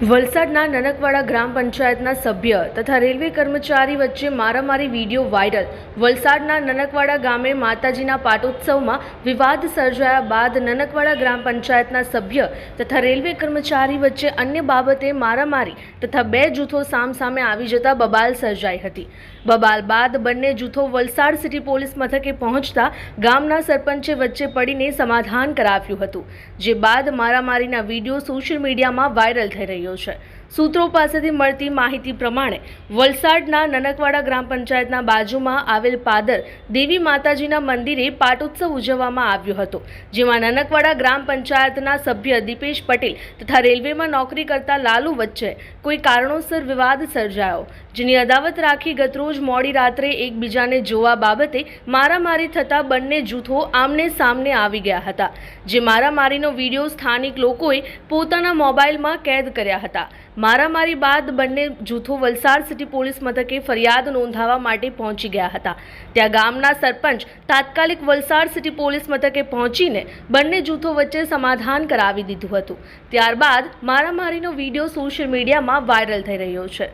વલસાડના નનકવાડા ગ્રામ પંચાયતના સભ્ય તથા રેલવે કર્મચારી વચ્ચે મારામારી વિડીયો વાયરલ। વલસાડના નનકવાડા ગામે માતાજીના પાટોત્સવમાં વિવાદ સર્જાયા બાદ નનકવાડા ગ્રામ પંચાયતના સભ્ય તથા રેલવે કર્મચારી વચ્ચે અન્ય બાબતે મારામારી તથા બે જૂથો સામસામે આવી જતા બબાલ સર્જાઈ હતી। બબાલ બાદ બંને જૂથો વલસાડ સિટી પોલીસ મથકે પહોંચતા ગામના સરપંચે વચ્ચે પડીને સમાધાન કરાવ્યું હતું, જે બાદ મારામારીના વિડીયો સોશિયલ મીડિયામાં વાયરલ થઈ રહ્યો છે। સૂત્રો પાસેથી મળતી માહિતી પ્રમાણે વલસાડના નનકવાડા ગ્રામ પંચાયતના બાજુમાં આવેલ પાદર દેવી માતાજીના મંદિરે પાટોત્સવ ઉજવવામાં આવ્યો હતો, જેમાં નનકવાડા ગ્રામ પંચાયતના સભ્ય દીપેશ પટેલ તથા રેલવેમાં નોકરી કરતા લાલુ વચ્ચે કોઈ કારણોસર વિવાદ સર્જાયો, જેની અદાવત રાખી ગતરોજ મોડી રાત્રે એકબીજાને જોવા બાબતે મારામારી થતા બંને જૂથો આમને સામને આવી ગયા હતા, જે મારામારીનો વિડીયો સ્થાનિક લોકોએ પોતાના મોબાઈલમાં કેદ કર્યા હતા। મારામારી બાદ બંને જૂથો વલસાડ સિટી પોલીસ મથકે ફરિયાદ નોંધાવવા માટે પહોંચી ગયા હતા। ત્યાં ગામના સરપંચ તાત્કાલિક વલસાડ સિટી પોલીસ મથકે પહોંચીને બંને જૂથો વચ્ચે સમાધાન કરાવી દીધું હતું। ત્યારબાદ મારામારીનો વિડીયો સોશિયલ મીડિયામાં વાયરલ થઈ રહ્યો છે।